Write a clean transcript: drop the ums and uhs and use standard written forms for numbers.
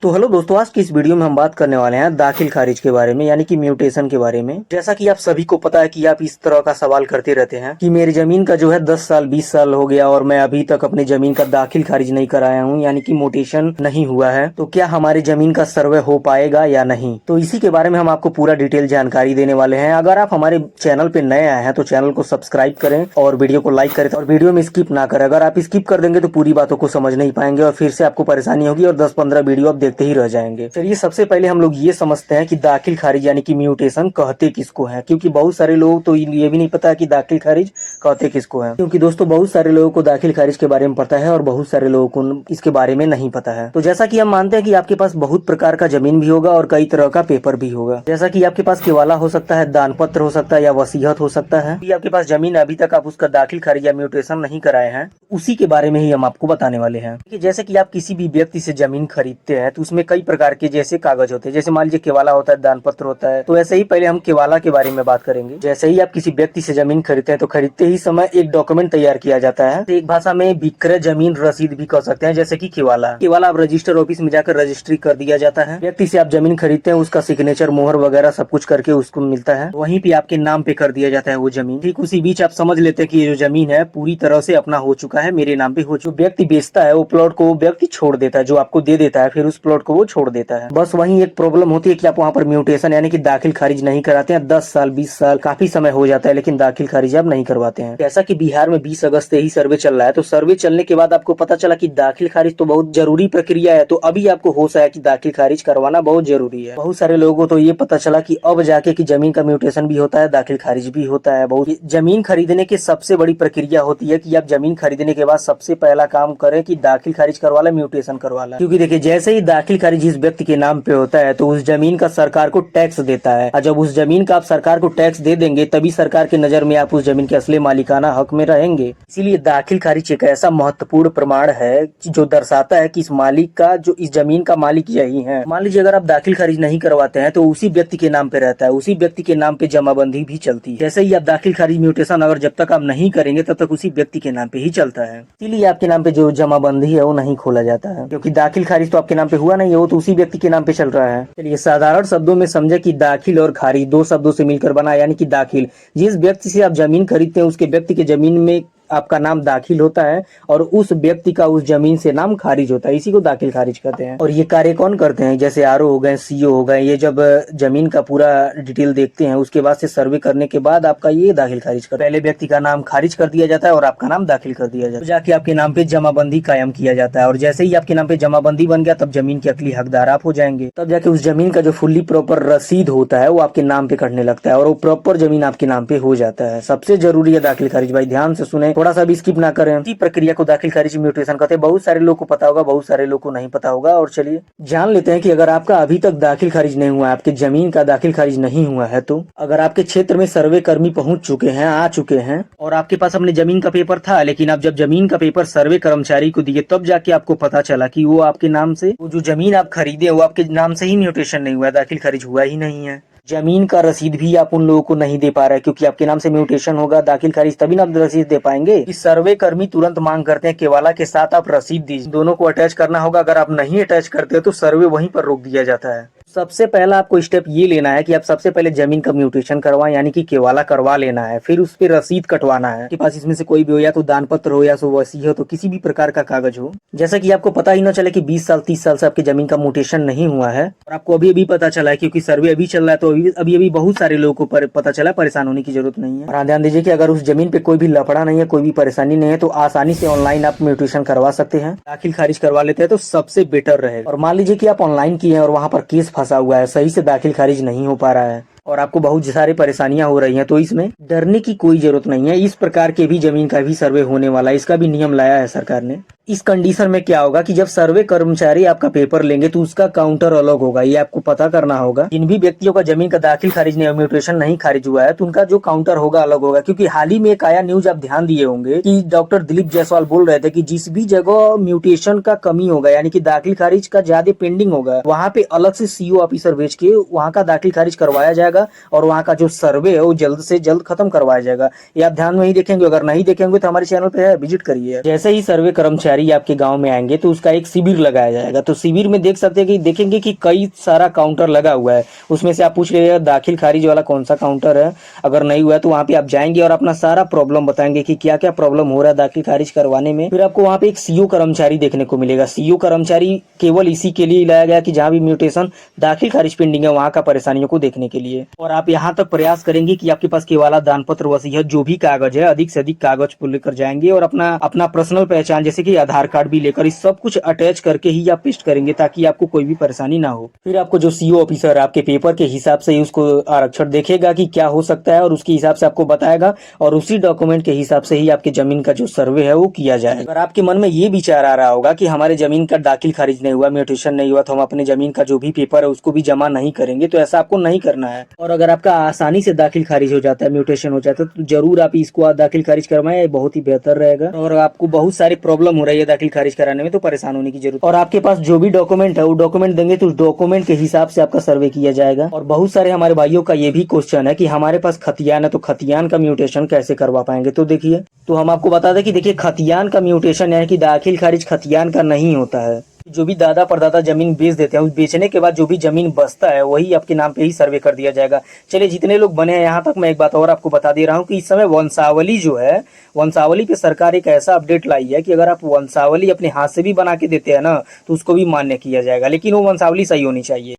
तो हेलो दोस्तों, आज की इस वीडियो में हम बात करने वाले हैं दाखिल खारिज के बारे में, यानी कि म्यूटेशन के बारे में। जैसा कि आप सभी को पता है कि आप इस तरह का सवाल करते रहते हैं कि मेरी जमीन का जो है 10 साल 20 साल हो गया और मैं अभी तक अपनी जमीन का दाखिल खारिज नहीं कराया हूं, यानी कि म्यूटेशन नहीं हुआ है, तो क्या हमारी जमीन का सर्वे हो पाएगा या नहीं। तो इसी के बारे में हम आपको पूरा डिटेल जानकारी देने वाले हैं। अगर आप हमारे चैनल पे नए आए हैं तो चैनल को सब्सक्राइब करें और वीडियो को लाइक करें और वीडियो में स्किप ना करें। अगर आप स्किप कर देंगे तो पूरी बातों को समझ नहीं पाएंगे और फिर से आपको परेशानी होगी और 10-15 वीडियो आप देखते ही रह जाएंगे। चलिए सबसे पहले हम लोग ये समझते हैं कि दाखिल खारिज यानी कि म्यूटेशन कहते किसको है, क्योंकि बहुत सारे लोग तो ये भी नहीं पता कि दाखिल खारिज कहते किसको है। क्योंकि दोस्तों बहुत सारे लोगों को दाखिल खारिज के बारे में पता है और बहुत सारे लोगों को इसके बारे में नहीं पता है। तो जैसा कि हम मानते हैं कि आपके पास बहुत प्रकार का जमीन भी होगा और कई तरह का पेपर भी होगा। जैसा कि आपके पास केवाला हो सकता है, दान पत्र हो सकता है या वसीयत हो सकता है। कि आपके पास जमीन अभी तक आप उसका दाखिल खारिज या म्यूटेशन नहीं कराए हैं, उसी के बारे में ही हम आपको बताने वाले हैं। जैसे कि आप किसी भी व्यक्ति से जमीन खरीदते हैं तो उसमें कई प्रकार के जैसे कागज होते हैं। जैसे मान लीजिए केवाला होता है, दान पत्र होता है। तो ऐसे ही पहले हम केवाला के बारे में बात करेंगे। जैसे ही आप किसी व्यक्ति से जमीन खरीदते हैं तो खरीदते ही समय एक डॉक्यूमेंट तैयार किया जाता है। एक भाषा में विक्रय जमीन रसीद भी कह सकते हैं, जैसे कि केवाला आप रजिस्टर ऑफिस में जाकर रजिस्ट्री कर दिया जाता है। व्यक्ति से आप जमीन खरीदते हैं, उसका सिग्नेचर मोहर वगैरह सब कुछ करके उसको मिलता है, वहीं पे आपके नाम पे कर दिया जाता है वो जमीन। ठीक उसी बीच आप समझ लेते हैं कि ये जो जमीन है पूरी तरह से अपना हो चुका है, मेरे नाम पे हो चुका। व्यक्ति बेचता है वो प्लॉट को, वो व्यक्ति छोड़ देता है, जो आपको दे देता है फिर उस प्लॉट को वो छोड़ देता है। बस वहीं एक प्रॉब्लम होती है कि आप वहाँ पर म्यूटेशन यानी कि दाखिल खारिज नहीं कराते हैं। 10 साल 20 साल काफी समय हो जाता है लेकिन दाखिल खारिज आप नहीं करवाते हैं। जैसा कि बिहार में 20 अगस्त से ही सर्वे चल रहा है, तो सर्वे चलने के बाद आपको पता चला कि दाखिल खारिज तो बहुत जरूरी प्रक्रिया है। तो अभी आपको होश आया कि दाखिल खारिज करवाना बहुत जरूरी है। बहुत सारे लोगों को तो ये पता चला कि अब जाके कि जमीन का म्यूटेशन भी होता है, दाखिल खारिज भी होता है। बहुत जमीन खरीदने की सबसे बड़ी प्रक्रिया होती है कि आप जमीन खरीदने के बाद सबसे पहला काम करें कि दाखिल खारिज करवा लें, म्यूटेशन करवा लें। क्योंकि देखिए जैसे ही दाखिल खारिज इस व्यक्ति के नाम पे होता है तो उस जमीन का सरकार को टैक्स देता है, और जब उस जमीन का आप सरकार को टैक्स दे देंगे तभी सरकार की नजर में आप उस जमीन के असली मालिकाना हक में रहेंगे। इसीलिए दाखिल खारिज एक ऐसा महत्वपूर्ण प्रमाण है जो दर्शाता है कि इस मालिक का, जो इस जमीन का मालिक यही है। मान लीजिए अगर आप दाखिल खारिज नहीं करवाते हैं तो उसी व्यक्ति के नाम पे रहता है, उसी व्यक्ति के नाम पे जमाबंदी भी चलती है। जैसे ही आप दाखिल खारिज म्यूटेशन अगर जब तक आप नहीं करेंगे तब तक उसी व्यक्ति के नाम पे ही चलता है। इसीलिए आपके नाम पे जो जमाबंदी है वो नहीं खोला जाता है, क्योंकि दाखिल खारिज तो आपके नाम पे हुआ नहीं है, वो तो उसी व्यक्ति के नाम पे चल रहा है। चलिए साधारण शब्दों में समझे कि दाखिल और खारिज दो शब्दों से मिलकर बना, यानी कि दाखिल जिस व्यक्ति से आप जमीन खरीदते हैं उसके व्यक्ति के जमीन में आपका नाम दाखिल होता है और उस व्यक्ति का उस जमीन से नाम खारिज होता है, इसी को दाखिल खारिज कहते हैं। और ये कार्य कौन करते हैं? जैसे आरओ हो गए, सीओ हो गए, ये जब जमीन का पूरा डिटेल देखते हैं उसके बाद से सर्वे करने के बाद आपका ये दाखिल खारिज कर, पहले व्यक्ति का नाम खारिज कर दिया जाता है और आपका नाम दाखिल कर दिया जाता है, तो जाके आपके नाम पे जमाबंदी कायम किया जाता है। और जैसे ही आपके नाम पे जमाबंदी बन गया तब जमीन के अगली हकदार आप हो जाएंगे। तब जाके उस जमीन का जो फुल्ली प्रॉपर रसीद होता है वो आपके नाम पे कटने लगता है और वो प्रॉपर जमीन आपके नाम पे हो जाता है। सबसे जरूरी है दाखिल खारिज। भाई ध्यान से सुने, थोड़ा सा भी स्किप ना करें। इसी प्रक्रिया को दाखिल खारिज म्यूटेशन कहते हैं। बहुत सारे लोग को पता होगा, बहुत सारे लोग को नहीं पता होगा। और चलिए जान लेते हैं कि अगर आपका अभी तक दाखिल खारिज नहीं हुआ है, आपकी जमीन का दाखिल खारिज नहीं हुआ है, तो अगर आपके क्षेत्र में सर्वे कर्मी पहुंच चुके हैं, आ चुके हैं और आपके पास अपने जमीन का पेपर था, लेकिन आप जब जमीन का पेपर सर्वे कर्मचारी को दिए तब जाके आपको पता चला कि वो आपके नाम से, वो जो जमीन आप खरीदे वो आपके नाम से ही म्यूटेशन नहीं हुआ है, दाखिल खारिज हुआ ही नहीं है। जमीन का रसीद भी आप उन लोगों को नहीं दे पा रहे हैं, क्योंकि आपके नाम से म्यूटेशन होगा, दाखिल खारिज तभी ना आप रसीद दे पाएंगे। इस सर्वे कर्मी तुरंत मांग करते हैं केवाला के साथ आप रसीद दीजिए, दोनों को अटैच करना होगा। अगर आप नहीं अटैच करते तो सर्वे वहीं पर रोक दिया जाता है। सबसे पहला आपको स्टेप ये लेना है कि आप सबसे पहले जमीन का म्यूटेशन करवाएं, यानी कि केवाला करवा लेना है। फिर उस पे रसीद कटवाना है। आपके पास इसमें से कोई भी हो, या तो दान पत्र हो या सो वसीयत हो, तो किसी भी प्रकार का कागज हो, जैसा कि आपको पता ही ना चले कि 20 साल 30 साल से आपकी जमीन का म्यूटेशन नहीं हुआ है और आपको अभी अभी पता चला है, क्योंकि सर्वे अभी चल रहा है। तो अभी अभी बहुत सारे लोगों को पता चला, परेशान होने की जरूरत नहीं है। और ध्यान दीजिए कि अगर उस जमीन पे कोई भी लफड़ा नहीं है, कोई भी परेशानी नहीं है, तो आसानी से ऑनलाइन आप म्यूटेशन करवा सकते हैं। दाखिल खारिज करवा लेते हैं तो सबसे बेटर रहेगा। और मान लीजिए कि आप ऑनलाइन किए हैं और वहां पर केस फंसा हुआ है, सही से दाखिल खारिज नहीं हो पा रहा है और आपको बहुत सारी परेशानियां हो रही हैं, तो इसमें डरने की कोई जरूरत नहीं है। इस प्रकार के भी जमीन का भी सर्वे होने वाला है, इसका भी नियम लाया है सरकार ने। इस कंडीशन में क्या होगा कि जब सर्वे कर्मचारी आपका पेपर लेंगे तो उसका काउंटर अलग होगा, ये आपको पता करना होगा। जिन भी व्यक्तियों का जमीन का दाखिल खारिज नहीं, म्यूटेशन नहीं खारिज हुआ है, तो उनका जो काउंटर होगा अलग होगा। क्योंकि हाल ही में एक आया न्यूज, आप ध्यान दिए होंगे कि डॉक्टर दिलीप जायसवाल बोल रहे थे कि जिस भी जगह म्यूटेशन का कमी होगा, यानी कि दाखिल खारिज का ज्यादा पेंडिंग होगा, वहाँ पे अलग से सीओ ऑफिसर भेज के वहाँ का दाखिल खारिज करवाया जाएगा और वहाँ का जो सर्वे है वो जल्द से जल्द खत्म करवाया जाएगा। ये आप ध्यान में ही देखेंगे, अगर नहीं देखेंगे तो हमारे चैनल पे है, विजिट करिए। जैसे ही सर्वे कर्मचारी अधिकारी आपके गांव में आएंगे तो उसका एक शिविर लगाया जाएगा। तो शिविर में देख सकते हैं कि देखेंगे कि कई सारा काउंटर लगा हुआ है, उसमें से आप पूछ लीजिएगा दाखिल खारिज वाला कौन सा काउंटर है। अगर नहीं हुआ है तो वहाँ पे आप जाएंगे और अपना सारा प्रॉब्लम बताएंगे कि क्या क्या प्रॉब्लम हो रहा है दाखिल खारिज करवाने में। फिर आपको वहाँ पे एक सीओ कर्मचारी देखने को मिलेगा। सीओ कर्मचारी केवल इसी के लिए लाया गया कि जहाँ भी म्यूटेशन दाखिल खारिज पेंडिंग है वहाँ का परेशानियों को देखने के लिए। और आप यहाँ तक प्रयास करेंगे कि आपके पास केवल दान पत्र, वसीयत, जो भी कागज है अधिक से अधिक कागज को लेकर जाएंगे और अपना अपना पर्सनल पहचान जैसे कि आधार कार्ड भी लेकर इस सब कुछ अटैच करके ही आप पेस्ट करेंगे ताकि आपको कोई भी परेशानी ना हो। फिर आपको जो सीओ ऑफिसर आपके पेपर के हिसाब से ही उसको आरक्षण देखेगा कि क्या हो सकता है और उसके हिसाब से आपको बताएगा और उसी डॉक्यूमेंट के हिसाब से ही आपकी जमीन का जो सर्वे है वो किया जाएगा। अगर आपके मन में ये विचार आ रहा होगा कि हमारे जमीन का दाखिल खारिज नहीं हुआ, म्यूटेशन नहीं हुआ, तो हम अपने जमीन का जो भी पेपर है उसको भी जमा नहीं करेंगे, तो ऐसा आपको नहीं करना है। और अगर आपका आसानी से दाखिल खारिज हो जाता है, म्यूटेशन हो जाता है, तो जरूर आप इसको दाखिल खारिज करवाएं, बहुत ही बेहतर रहेगा। और आपको बहुत सारी प्रॉब्लम हो रही है दाखिल खारिज कराने में तो परेशान होने की जरूरत। और आपके पास जो भी डॉक्यूमेंट है वो डॉक्यूमेंट देंगे तो उस डॉक्यूमेंट के हिसाब से आपका सर्वे किया जाएगा। और बहुत सारे हमारे भाइयों का ये भी क्वेश्चन है कि हमारे पास खतियान है तो खतियान का म्यूटेशन कैसे करवा पाएंगे। तो देखिए, तो हम आपको बता दें कि देखिए खतियान का म्यूटेशन है कि दाखिल खारिज खतियान का नहीं होता है। जो भी दादा परदादा जमीन बेच देते हैं उस बेचने के बाद जो भी जमीन बचता है वही आपके नाम पे ही सर्वे कर दिया जाएगा। चलिए, जितने लोग बने हैं यहाँ तक मैं एक बात और आपको बता दे रहा हूँ कि इस समय वंशावली जो है, वंशावली पे सरकार एक ऐसा अपडेट लाई है कि अगर आप वंशावली अपने हाथ से भी बना के देते हैं ना तो उसको भी मान्य किया जाएगा, लेकिन वो वंशावली सही होनी चाहिए।